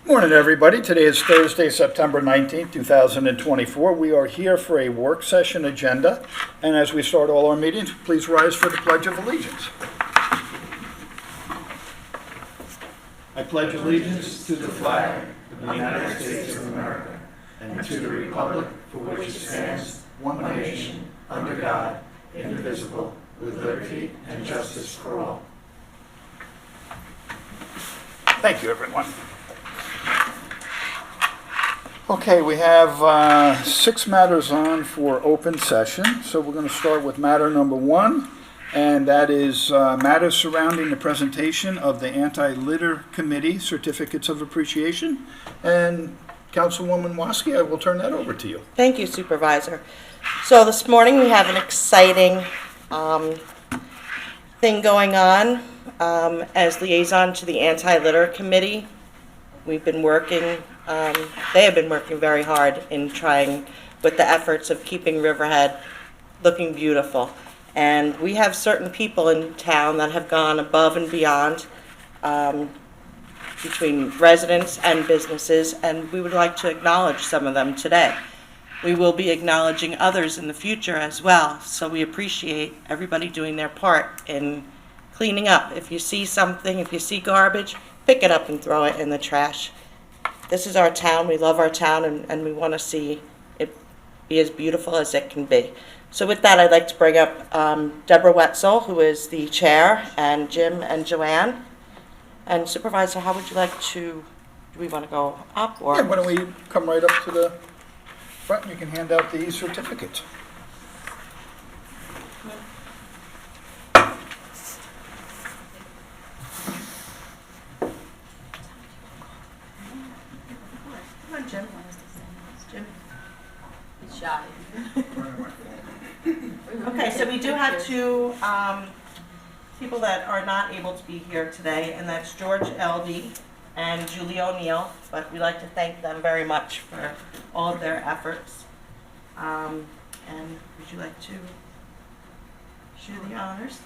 Morning, everybody. Today is Thursday, September 19th, 2024. We are here for a work session agenda. And as we start all our meetings, please rise for the Pledge of Allegiance. I pledge allegiance to the flag of the United States of America and to the republic for which it stands, one nation, under God, indivisible, with liberty and justice for all. Thank you, everyone. Okay, we have 6 matters on for open session. So we're going to start with matter number 1, and that is matters surrounding the presentation of the Anti-Litter Committee Certificates of Appreciation. And Councilwoman WASKI, I will turn that over to you. Thank you, Supervisor. So this morning we have an exciting thing going on. As liaison to the Anti-Litter Committee, we've been working, they have been working very hard in trying with the efforts of keeping Riverhead looking beautiful. And we have certain people in town that have gone above and beyond between residents and businesses, and we would like to acknowledge some of them today. We will be acknowledging others in the future as well, so we appreciate everybody doing their part in cleaning up. If you see something, if you see garbage, pick it up and throw it in the trash. This is our town. We love our town, and we want to see it be as beautiful as it can be. So with that, I'd like to bring up Deborah Wetzel, who is the chair, and Jim and Joanne. And Supervisor, how would you like to, do we want to go up or? Yeah, why don't we come right up to the front and you can hand out the certificates. Come on, Jim. Jim. He's shy. Okay, so we do have 2 people that are not able to be here today, and that's George Eldey and Julie O'Neill, but we'd like to thank them very much for all of their efforts. And would you like to share the honors?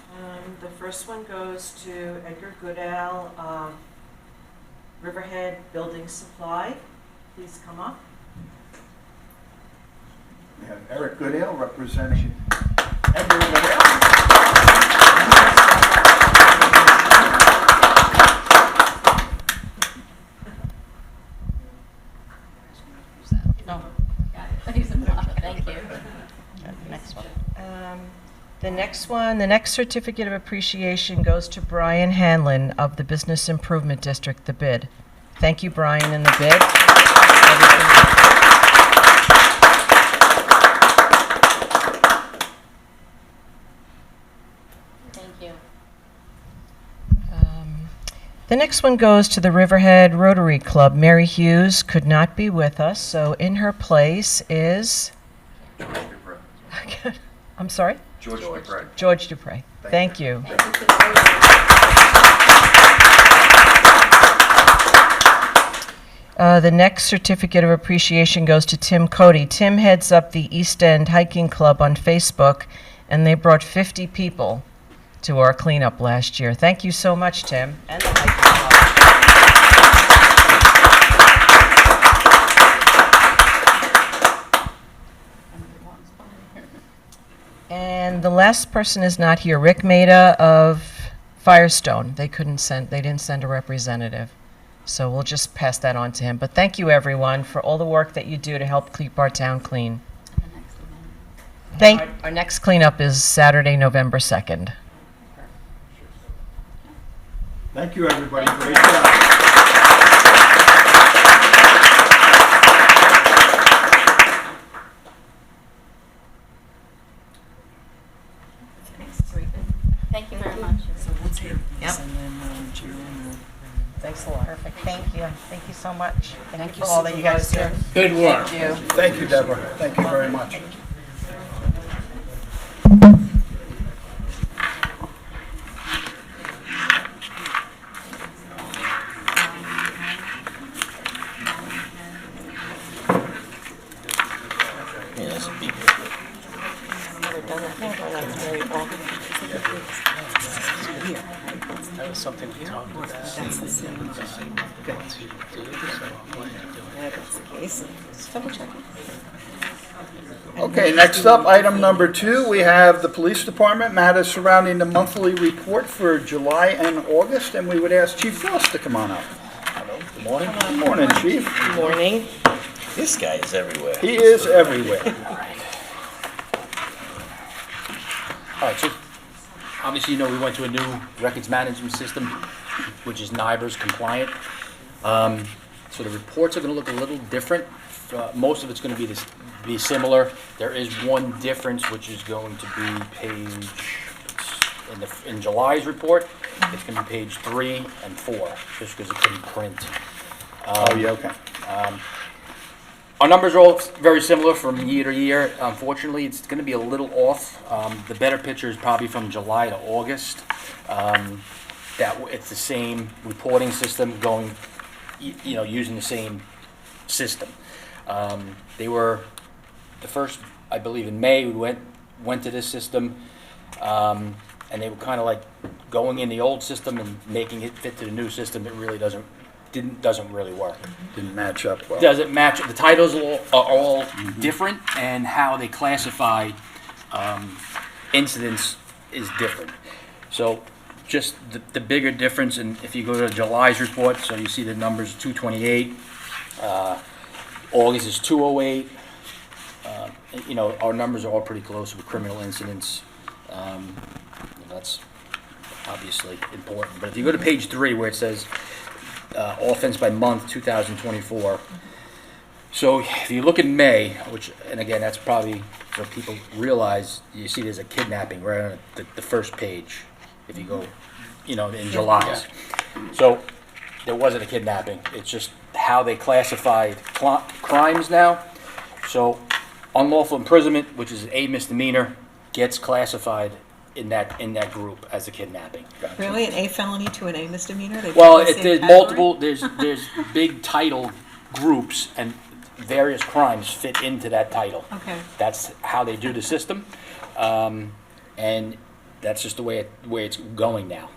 The first one goes to Edgar Goodell, Riverhead Building Supply. Please come up. We have Eric Goodale representing Edgar Goodale. No. Thank you. Next one. The next certificate of appreciation goes to Brian Hanlon of the Business Improvement District, the BID. Thank you, Brian, and the BID. Thank you. The next one goes to the Riverhead Rotary Club. Mary Hughes could not be with us, so in her place is... George Dupre. I'm sorry? George Dupre. George Dupre. Thank you. The next certificate of appreciation goes to Tim Cody. Tim heads up the East End Hiking Club on Facebook, and they brought 50 people to our cleanup last year. Thank you so much, Tim, and the hiking club. And the last person is not here. Rick Maida of Firestone. They didn't send a representative. So we'll just pass that on to him. But thank you, everyone, for all the work that you do to help keep our town clean. Our next cleanup is Saturday, November 2nd. Thank you, everybody. Great job. Thank you very much. Yep. Thanks a lot. Perfect, thank you. Thank you so much. Thank you, for all that you guys do. Good work. Thank you. Thank you, Deborah. Thank you very much. never done that before. That's very awkward. That was something we talked about. That's the same. Just double checking. Okay, next up, item number 2, we have the police department, matters surrounding the monthly report for July and August, and we would ask Chief Frost to come on up. Good morning. Good morning, Chief. Good morning. This guy is everywhere. He is everywhere. All right, so obviously, you know, we went to a new records management system, which is NIBRS compliant. So the reports are going to look a little different. Most of it's going to be similar. There is one difference, which is going to be in July's report. It's going to be page 3 and 4, just because it couldn't print. Oh, yeah, okay. Our numbers are all very similar from year to year. Unfortunately, it's going to be a little off. The better picture is probably from July to August. It's the same reporting system going, using the same system. They were the first, I believe, in May. We went to this system, and they were kind of like going in the old system and making it fit to the new system. It really doesn't really work. Didn't match up well. Doesn't match. The titles are all different, and how they classify incidents is different. So just the bigger difference, and if you go to July's report, so you see the numbers 228, August is 208. Our numbers are all pretty close with criminal incidents. That's obviously important. But if you go to page 3 where it says offense by month 2024. So if you look in May, and again, that's probably so people realize, you see there's a kidnapping right on the first page. If you go, in July. So there wasn't a kidnapping. It's just how they classified crimes now. So unlawful imprisonment, which is a misdemeanor, gets classified in that group as a kidnapping. Really, an A felony to an A misdemeanor? They Well, put the same there's category? multiple, there's big title groups, and various crimes fit into that title. Okay. That's how they do the system, and that's just the way it's going now.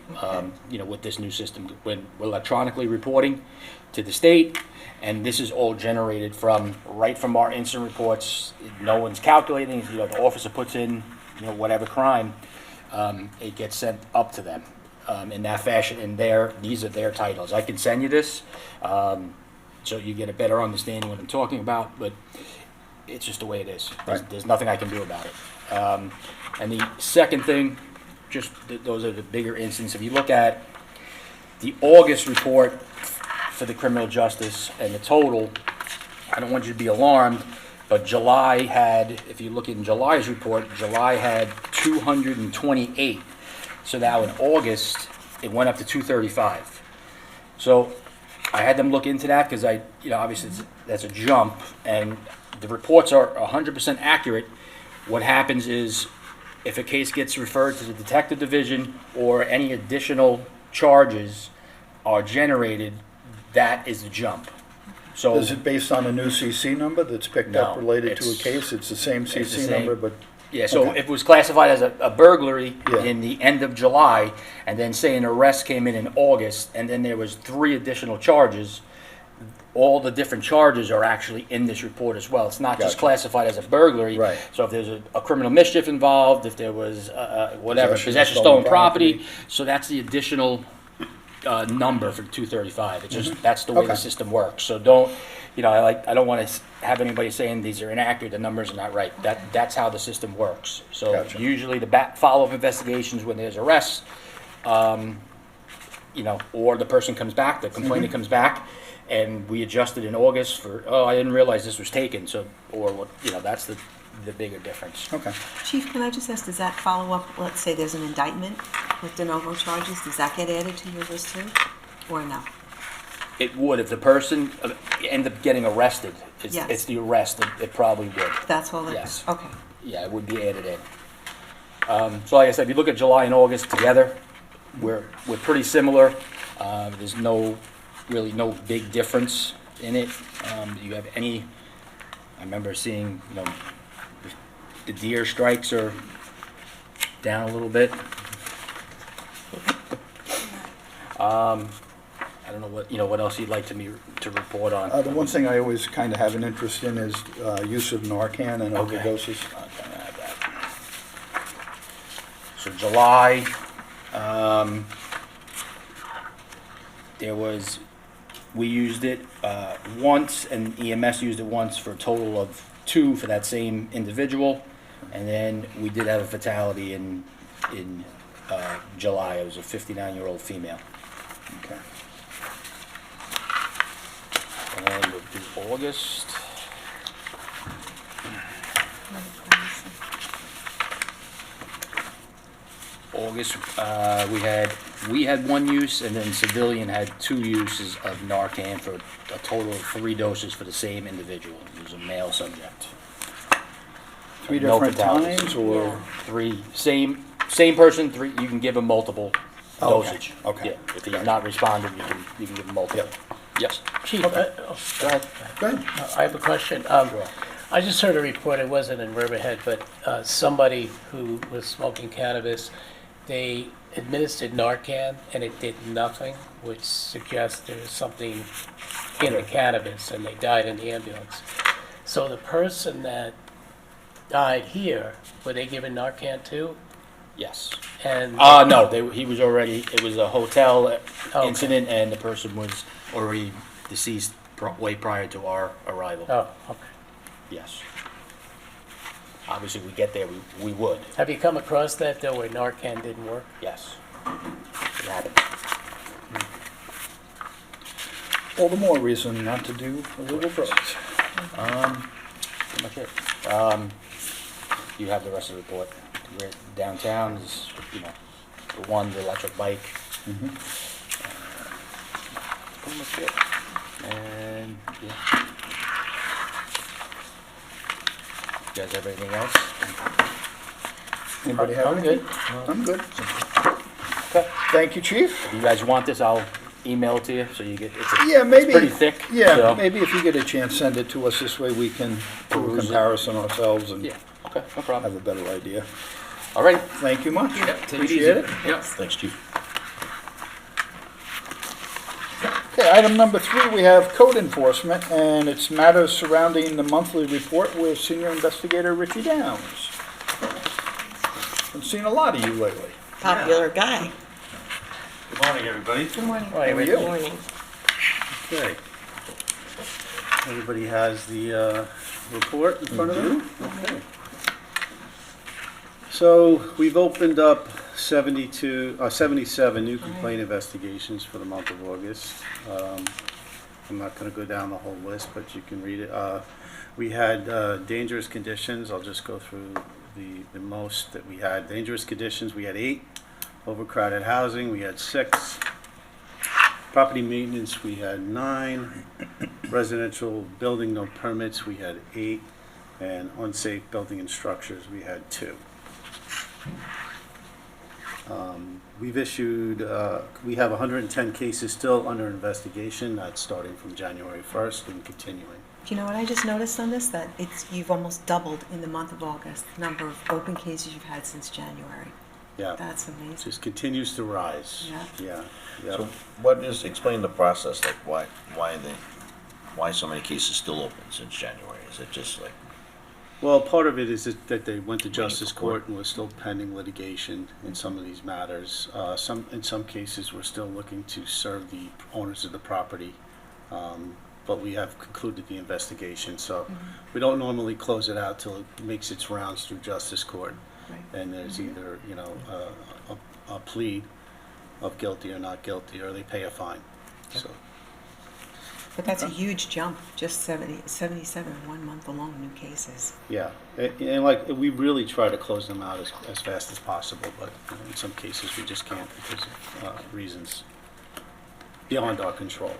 With this new system, when we're electronically reporting to the state, and this is all generated from our incident reports. No one's calculating. The officer puts in whatever crime, it gets sent up to them in that fashion. And these are their titles. I can send you this so you get a better understanding what I'm talking about. But it's just the way it is. There's nothing I can do about it. And the second thing, those are the bigger incidents. If you look at the August report for the criminal justice and the total, I don't want you to be alarmed, but July had, if you look in July's report, July had 228. So now in August, it went up to 235. So I had them look into that because obviously that's a jump, and the reports are 100% accurate. What happens is, if a case gets referred to the detective division or any additional charges are generated, that is the jump. So Is it based on a new CC number that's picked up No, related to a it's- case? It's the same it's the CC same. number, but, yeah, so Okay. if it was classified as a burglary Yeah. in the end of July, and then say an arrest came in August, and then there was 3 additional charges, all the different charges are actually in this report as well. It's not just Gotcha. classified as a burglary. Right. So if there's a criminal mischief involved, if there was whatever, possession of stolen property, so that's the additional number for 235. It's just, that's the way Okay. the system works. So don't, I don't want to have anybody saying these are inaccurate, the numbers are not right. That's how the system works. So Gotcha. usually the follow-up investigations when there's arrests, or the person comes back, the complainant comes back, and we adjusted in August for, I didn't realize this was taken, so, that's the bigger difference. okay. Chief, can I just ask, does that follow up, let's say there's an indictment with de novo charges, does that get added to your list too? Or no? It would, if the person end up getting arrested, Yes. it's the arrest, it probably would. That's all it is? Yes. Okay. Yeah, it would be added in. So like I said, if you look at July and August together, we're pretty similar. There's really no big difference in it. You have I remember seeing, the deer strikes are down a little bit. I don't know what else you'd like to report on. The one thing I always kind of have an interest in is use of Narcan and Okay. overdoses. Okay, I have that. So July, we used it once, and EMS used it once for a total of 2 for that same individual. And then we did have a fatality in July. It was a 59-year-old female. Okay. And we'll do August. August, we had 1 use, and then civilian had 2 uses of Narcan for a total of 3 doses for the same individual. It was a male subject. 3 No different fatalities. times, or? 3, same person, 3, you can give him multiple Oh, okay. dosage. Okay. Yeah, if he's not responding, you can give him multiple. Yep. Yes. Chief, Go ahead. Go ahead. I have a question. Sure. I just heard a report, it wasn't in Riverhead, but somebody who was smoking cannabis, they administered Narcan and it did nothing, which suggests there's something in the cannabis, and they died in the ambulance. So the person that died here, were they given Narcan too? Yes. And No, he was already, it was a hotel Okay. incident, and the person was already deceased way prior to our arrival. Oh, okay. Yes. Obviously, we get there, we would, Have you come across that though, where Narcan didn't work? yes. It happened. All the more reason not to do illegal drugs. Pretty much it. You have the rest of the report. Downtown is, the one, the electric bike. Pretty much it. And, yeah. You guys have anything else? Anybody have I'm anything? good. I'm good. Okay. Thank you, Chief. If you guys want this, I'll email it to you, so you get, Yeah, maybe. it's pretty thick. Yeah, so- maybe if you get a chance, send it to us. This way we can do a Peruse it. comparison ourselves and Yeah, okay, no have problem. a better idea. All right. Thank you much. Take it Appreciate easy. it. Yep. Thanks, Chief. Okay, item number 3, we have code enforcement, and it's matters surrounding the monthly report with Senior Investigator Richie Downs. I've seen a lot of you lately. Popular guy. Good morning, everybody. Good morning. How are you? Morning. Okay. Everybody has the report in front of them? Okay. So we've opened up 77 new complaint investigations for the month of August. I'm not going to go down the whole list, but you can read it. We had dangerous conditions. I'll just go through the most that we had. Dangerous conditions, we had 8. Overcrowded housing, we had 6. Property maintenance, we had 9. Residential building, no permits, we had 8. And unsafe building and structures, we had 2. We've issued, we have 110 cases still under investigation. That's starting from January 1st and continuing. Do you know what I just noticed on this? That you've almost doubled in the month of August, the number of open cases you've had since January. Yeah, That's amazing. just continues to rise. Yeah. Yeah. So explain the process, like why so many cases still open since January? Is it just like, Well, part of it is that they went to Waiting justice for court. court and we're still pending litigation in some of these matters. In some cases, we're still looking to serve the owners of the property, but we have concluded the investigation. So we don't normally close it out till it makes its rounds through justice court. Right. And there's either, a plea of guilty or not guilty, or they pay a fine. So, But that's a huge jump, just 77 in 1 month alone, new cases. yeah, and like, we really try to close them out as fast as possible, but in some cases, we just can't because of reasons beyond our control.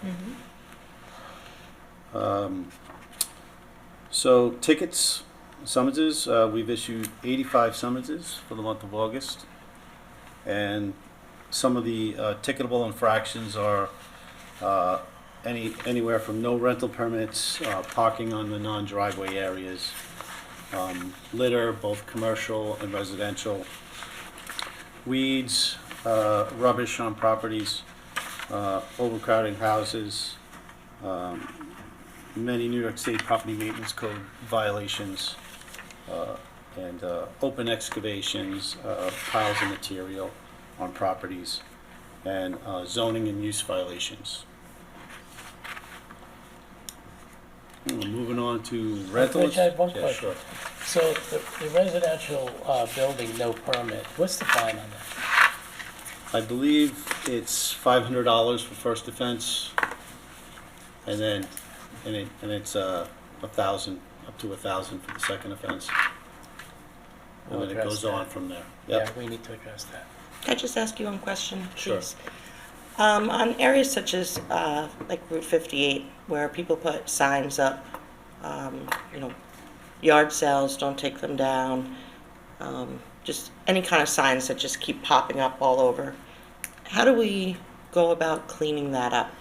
So tickets, summonses, we've issued 85 summonses for the month of August. And some of the ticketable infractions are anywhere from no rental permits, parking on the non-driveway areas, litter, both commercial and residential, weeds, rubbish on properties, overcrowding houses, many New York State property maintenance code violations, and open excavations, piles of material on properties, and zoning and use violations. Moving on to rentals. I have one Yeah, question. sure. So the residential building, no permit, what's the fine on that? I believe it's $500 for first offense, and then, it's 1,000, up to 1,000 for the second offense. And We'll then it address goes that. on from there. Yeah, Yep, we need to address that. Can I just ask you one question, Sure. please? On areas such as, like Route 58, where people put signs up, you know, yard sales, don't take them down, just any kind of signs that just keep popping up all over. How do we go about cleaning that up?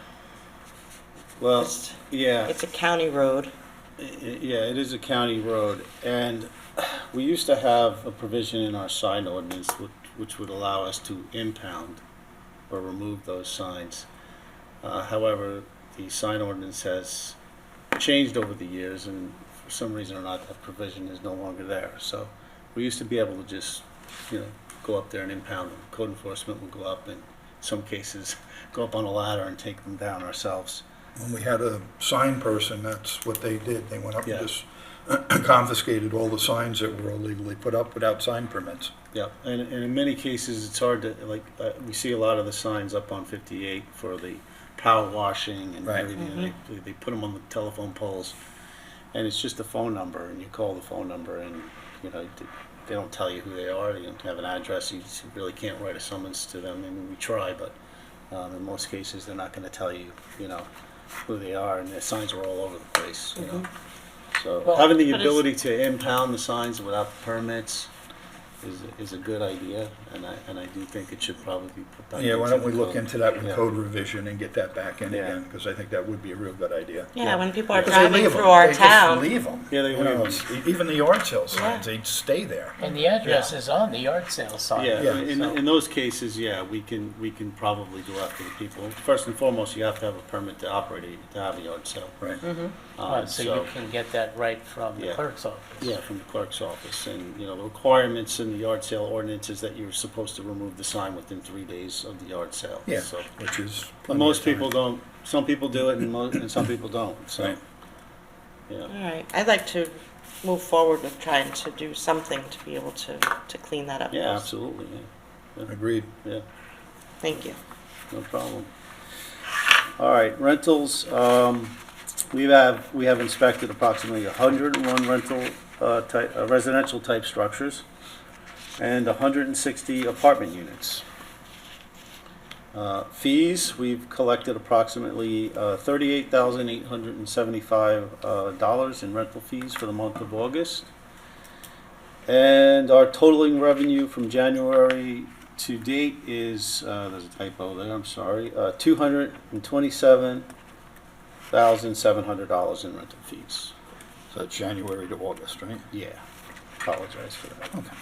well, It's- yeah. It's a county road. Yeah, it is a county road, and we used to have a provision in our sign ordinance which would allow us to impound or remove those signs. However, the sign ordinance has changed over the years, and for some reason or not, that provision is no longer there. So we used to be able to just, go up there and impound them. Code enforcement would go up, and in some cases, go up on a ladder and take them down ourselves. When we had a sign person, that's what they did. They went up Yeah. and just confiscated all the signs that were illegally put up without sign permits. Yeah, and in many cases, it's hard to, we see a lot of the signs up on 58 for the power washing and Right. everything. And they put them on the telephone poles, and it's just a phone number, and you call the phone number, and, they don't tell you who they are, they don't have an address, you just really can't write a summons to them. I mean, we try, but in most cases, they're not gonna tell you, who they are, and their signs are all over the place, So Well, having the but it's- ability to impound the signs without permits is a good idea, and I do think it should probably be put back. Yeah, why into don't we the look code. into that with Yeah. code revision and get that back in Yeah. again, because I think that would be a real good idea. Yeah, when people are 'Cause they driving leave through 'em. our They just town. leave them. Yeah, they leave 'em. Even the yard sale signs, Yeah. they stay there. And the address is on the yard sale sign. Yeah, Yeah. in those cases, yeah, we can probably go after the people. First and foremost, you have to have a permit to operate, to have a yard sale. Right. So you can get that right from the Yeah. clerk's office. Yeah, from the clerk's office, and, the requirements in the yard sale ordinance is that you're supposed to remove the sign within 3 days of the yard sale. Yeah, So, which is. but plenty most of time. people don't, some people do it and some people don't, so, Right. yeah. All right, I'd like to move forward with trying to do something to be able to clean that up. Yeah, absolutely, Agreed. yeah, Thank you. no problem. All right, rentals, we have inspected approximately 101 residential type structures and 160 apartment units. Fees, we've collected approximately $38,875 in rental fees for the month of August. And our totaling revenue from January to date is, there's a typo there, I'm sorry, $227,700 in rental fees. So that's January to August, right? Yeah, apologize for that. Okay.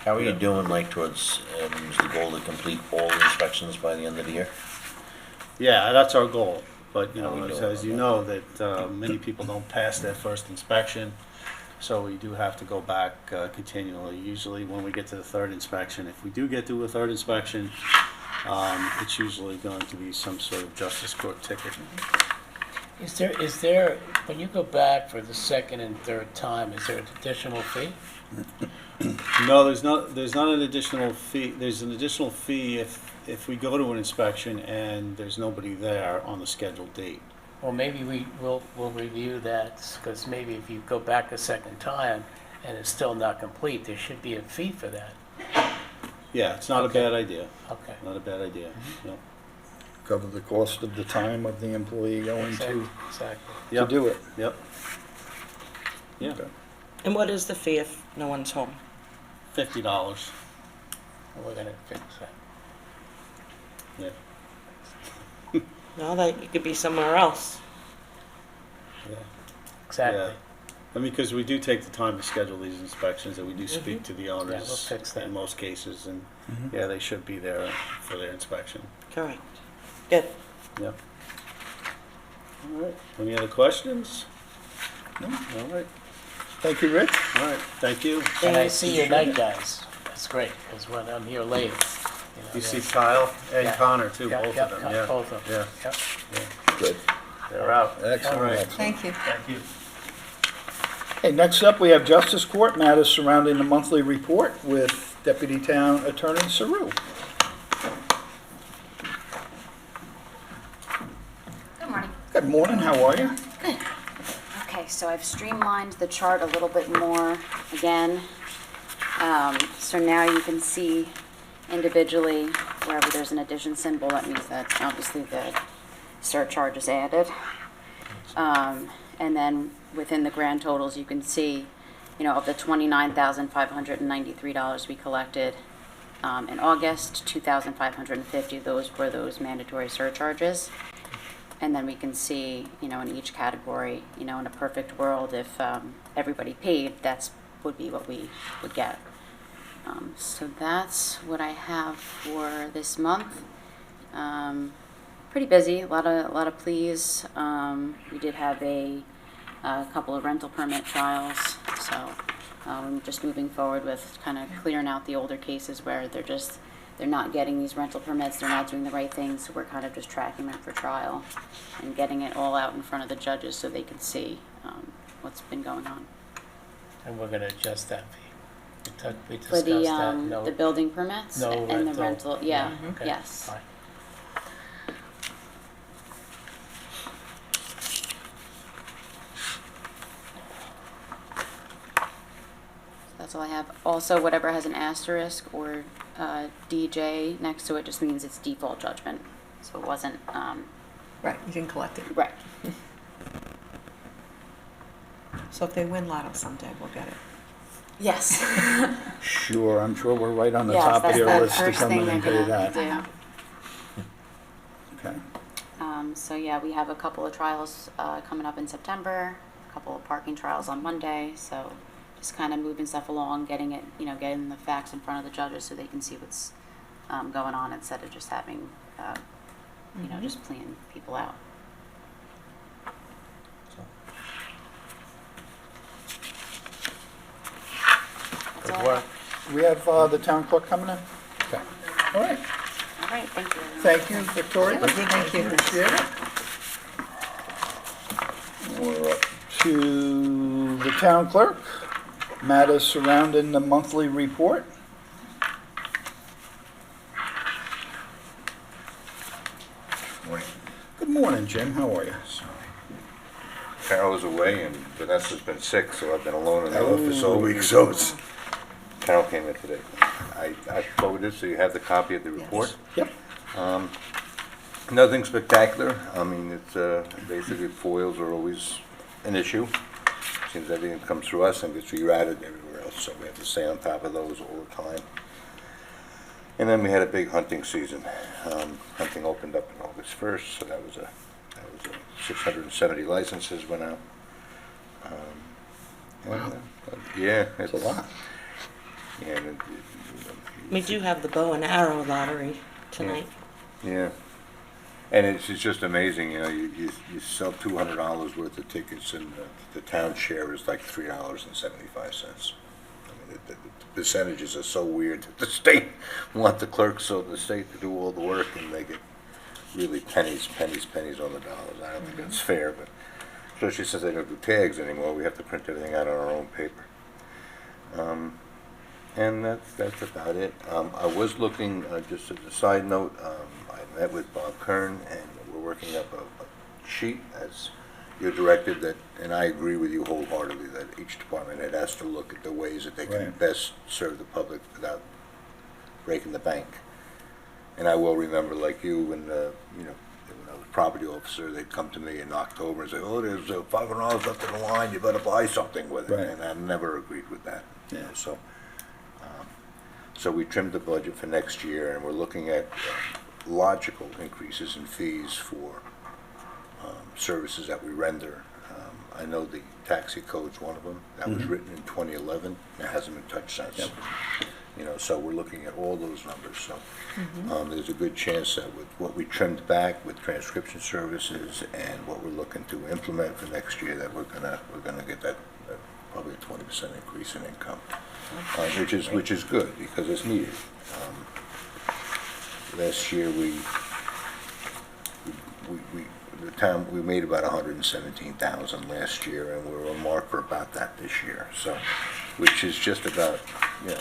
How are you doing, towards, is the goal to complete all the inspections by the end of the year? Yeah, that's our goal, but, How we doing as you on know, that many people don't pass their first inspection, so we do have to go back continually. Usually when we get to the third inspection, if we do get to a third inspection, it's usually going to be some sort of justice court ticket. Is there, when you go back for the second and third time, is there an additional fee? No, there's not an additional fee. There's an additional fee if we go to an inspection and there's nobody there on the scheduled date. Well, maybe we'll review that, because maybe if you go back a second time and it's still not complete, there should be a fee for that. Yeah, it's not a bad idea. Okay. Not a bad idea. No. Cover the cost of the time of the employee going Exactly. to do it. Yep. Yeah, Okay. And what is the fee if no one's home? $50. We're gonna fix that. Yeah. No, that you could be somewhere else. Yeah. Exactly. Yeah. I mean, because we do take the time to schedule these inspections, and we do speak to the we'll owners fix that. in most cases, and yeah, they should be there for their inspection. Correct. Good. Yep. All right. Any other questions? No. All right. Thank you, Rich. All right. Thank you. And I see your night guys. That's great, because when I'm here late, You see Kyle and Yeah. Connor too, Yeah, both yeah, of them. yeah, Yeah. both of them. Yeah. Yep. Good. They're out. Excellent. All right. Excellent. Thank you. Thank you. Okay, next up, we have Justice Court matters surrounding the monthly report with Deputy Town Attorney CERU. Good morning. Good morning, how are you? Okay, so I've streamlined the chart a little bit more again. So now you can see individually, wherever there's an addition symbol, that means that obviously the surcharge is added. And then within the grand totals, you can see, of the $29,593 we collected in August, 2,550 of those were those mandatory surcharges. And then we can see, in each category, in a perfect world, if everybody paid, that's would be what we would get. So that's what I have for this month. Pretty busy, a lot of pleas. We did have a couple of rental permit trials, so I'm just moving forward with kind of clearing out the older cases where they're not getting these rental permits, they're not doing the right things, so we're kind of just tracking them for trial and getting it all out in front of the judges so they can see what's been going on. And we're gonna adjust that fee. We For discussed the, that. No, the building permits no and the rental. rental, yeah, okay, yes. fine. That's all I have. Also, whatever has an asterisk or DJ next to it just means it's default judgment. So it wasn't, Right, you didn't collect it. right. So if they win Lotto someday, we'll get it. Yes. Sure, I'm sure we're right on the Yes, top of that's your the list to first come thing in they're and pay gonna that. do. Okay. So yeah, we have a couple of trials coming up in September, a couple of parking trials on Monday. So just kind of moving stuff along, getting it, getting the facts in front of the judges so they can see what's going on instead of just having, just playing people out. That's Good all I work. have. We have the town clerk coming in? Okay. All right. All right, thank you. Thank you, Victoria. Thank you. Appreciate it. We're up to the town clerk. Matters surrounding the monthly report. Morning. Good morning, Jim. How are you? Carol is away and Vanessa's been sick, so I've been alone in the Oh. office all week, so it's, Carol came in today. I forwarded, so you have the copy of the report. Yep. Nothing spectacular. I mean, it's basically foils are always an issue. Seems everything comes through us and gets rerouted everywhere else, so we have to stay on top of those all the time. And then we had a big hunting season. Hunting opened up on August 1st, so that was a 670 licenses went out. Wow. Yeah, That's a lot. Yeah, and We do have the bow and arrow lottery tonight. yeah. And it's just amazing, you sell $200 worth of tickets and the town share is like $3.75. I mean, the percentages are so weird that the state want the clerks, so the state to do all the work and they get really pennies on the dollars. I don't think that's fair, but especially since they don't do tags anymore, we have to print everything out on our own paper. And that's about it. I was looking, just as a side note, I met with Bob Kern and we're working up a sheet as you're directed that, and I agree with you wholeheartedly, that each department head has to look at the ways that they can Right. best serve the public without breaking the bank. And I will remember, like you, when I was property officer, they'd come to me in October and say, "Oh, there's $500 left in the line. You better buy something with it." Right. And I never agreed with that. Yeah. So we trimmed the budget for next year, and we're looking at logical increases in fees for services that we render. I know the taxi code's one of them. That was written in 2011. It hasn't been touched since. You know, so we're looking at all those numbers. So there's a good chance that with what we trimmed back with transcription services and what we're looking to implement for next year, that we're gonna get that probably a 20% increase in income, which is good because it's needed. Last year we made about 117,000 last year, and we're on mark for about that this year. So, which is just about, you know,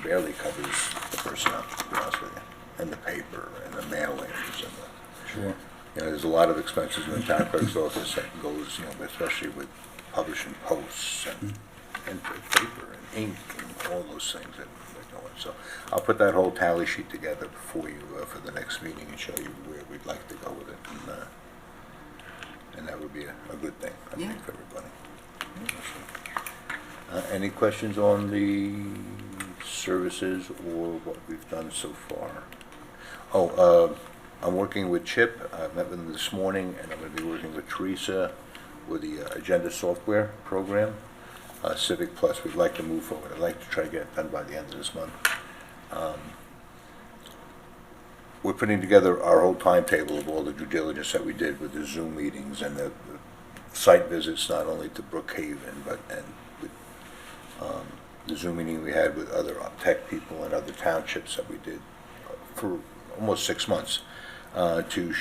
barely covers the personnel, to be honest with you, and the paper and the mailings and the. Sure. You know, there's a lot of expenses in the town clerk's office that goes, you know, especially with publishing posts and paper and ink and all those things that we're doing. So I'll put that whole tally sheet together for you for the next meeting and show you where we'd like to go with it. And that would be a good thing, I think, for everybody. Any questions on the services or what we've done so far? I'm working with Chip. I met with him this morning, and I'm going to be working with Teresa with the agenda software program, Civic Plus. We'd like to move forward. I'd like to try to get it done by the end of this month. We're putting together our whole timetable of all the due diligence that we did with the Zoom meetings and the site visits, not only to Brookhaven, but with the Zoom meeting we had with other tech people and other townships that we did for almost 6 months to,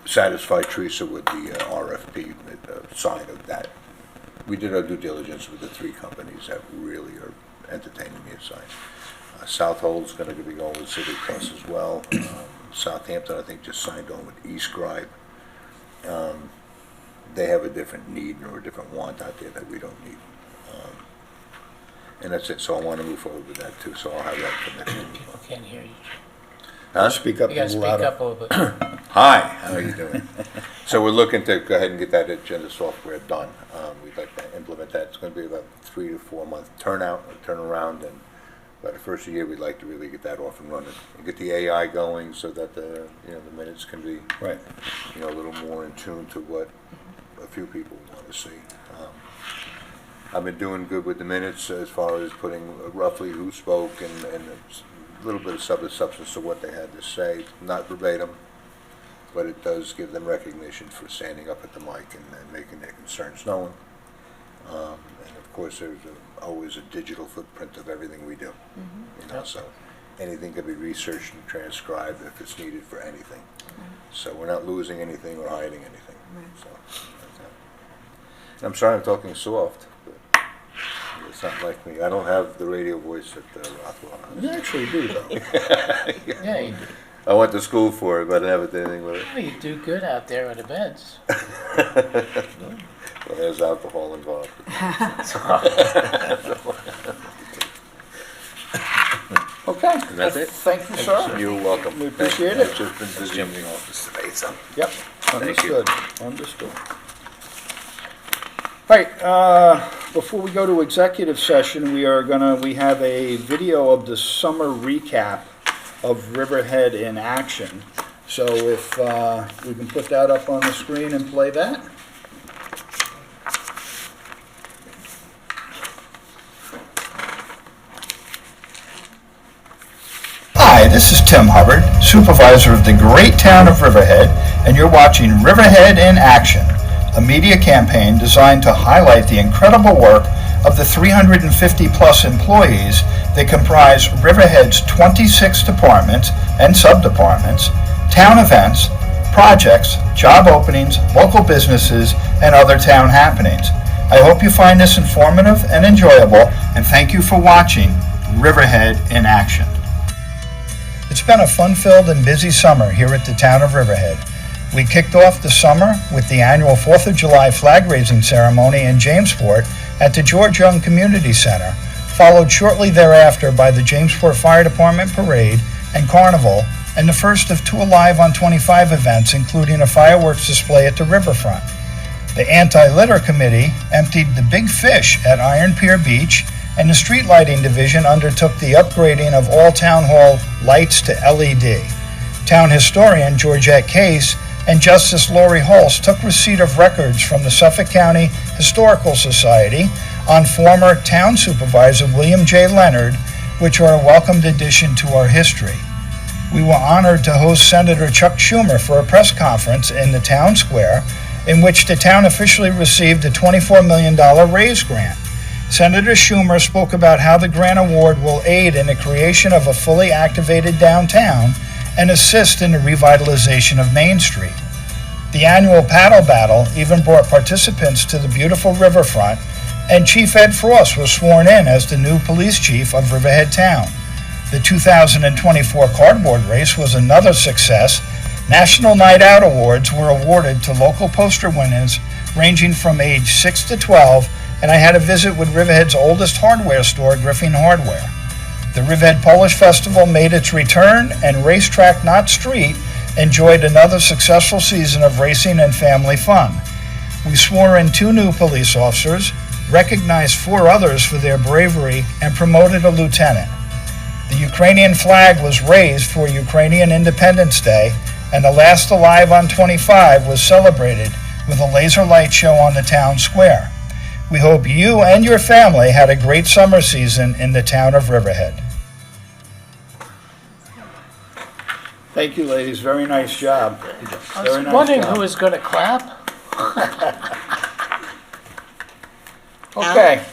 satisfy Teresa with the RFP side of that. We did our due diligence with the 3 companies that really are entertaining me aside. South Hold's going to be going with Civic Plus as well. Southampton, I think, just signed on with eScribe. They have a different need or a different want out there that we don't need. And that's it. So I want to move forward with that too. So I'll have that for next week. People can't hear you. Huh? Speak up You a gotta little speak louder. up a little bit. Hi, how are you doing? So we're looking to go ahead and get that agenda software done. We'd like to implement that. It's going to be about 3 to 4 month turnaround, and by the first year, we'd like to really get that off and running and get the AI going so that the minutes can be Right. a little more in tune to what a few people want to see. I've been doing good with the minutes as far as putting roughly who spoke and a little bit of substance of what they had to say, not verbatim, but it does give them recognition for standing up at the mic and making their concerns known. And of course, there's always a digital footprint of everything we do. So anything can be researched and transcribed if it's needed for anything. So we're not losing anything or hiding anything. So that's that. And I'm sorry I'm talking soft, but it's not like me. I don't have the radio voice that Rothwell has. You actually do, though. Yeah, you, I went to school for it, but I never did anything with it. well, you do good out there at events. Well, there's alcohol involved. Okay. And that's it? Thank you, sir. You're welcome. We appreciate it. I've just been busy in the office today, so. Yep, Thank you. understood. All right, before we go to executive session, we have a video of the summer recap of Riverhead in action. So if we can put that up on the screen and play that. Hi, this is Tim Hubbard, supervisor of the great town of Riverhead, and you're watching Riverhead in Action, a media campaign designed to highlight the incredible work of the 350-plus employees that comprise Riverhead's 26 departments and sub-departments, town events, projects, job openings, local businesses, and other town happenings. I hope you find this informative and enjoyable, and thank you for watching Riverhead in Action. It's been a fun-filled and busy summer here at the town of Riverhead. We kicked off the summer with the annual 4th of July flag-raising ceremony in Jamesport at the George Young Community Center, followed shortly thereafter by the Jamesport Fire Department Parade and Carnival, and the first of 2 Alive on 25 events, including a fireworks display at the riverfront. The Anti-Litter Committee emptied the Big Fish at Iron Pier Beach, and the Street Lighting Division undertook the upgrading of all town hall lights to LED. Town historian Georgette Case and Justice Lori Holst took receipt of records from the Suffolk County Historical Society on former town supervisor William J. Leonard, which are a welcomed addition to our history. We were honored to host Senator Chuck Schumer for a press conference in the town square, in which the town officially received a $24 million raise grant. Senator Schumer spoke about how the grant award will aid in the creation of a fully activated downtown and assist in the revitalization of Main Street. The annual paddle battle even brought participants to the beautiful riverfront, and Chief Ed Frost was sworn in as the new police chief of Riverhead Town. The 2024 cardboard race was another success. National Night Out Awards were awarded to local poster winners ranging from age 6 to 12, and I had a visit with Riverhead's oldest hardware store, Griffin Hardware. The Riverhead Polish Festival made its return, and Racetrack Not Street enjoyed another successful season of racing and family fun. We swore in 2 new police officers, recognized 4 others for their bravery, and promoted a lieutenant. The Ukrainian flag was raised for Ukrainian Independence Day, and the Last Alive on 25 was celebrated with a laser light show on the town square. We hope you and your family had a great summer season in the town of Riverhead. Thank you, ladies. Very nice job. I was wondering who was going to clap. Okay.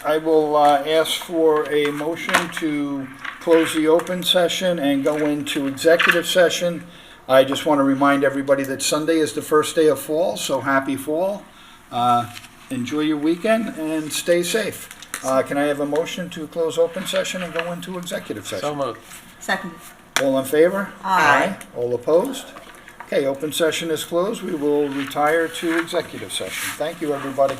I will ask for a motion to close the open session and go into executive session. I just want to remind everybody that Sunday is the first day of fall, so happy fall. Enjoy your weekend and stay safe. Can I have a motion to close open session and go into executive So session? moved. Second. All in favor? Aye. All opposed? Okay, open session is closed. We will retire to executive session. Thank you, everybody.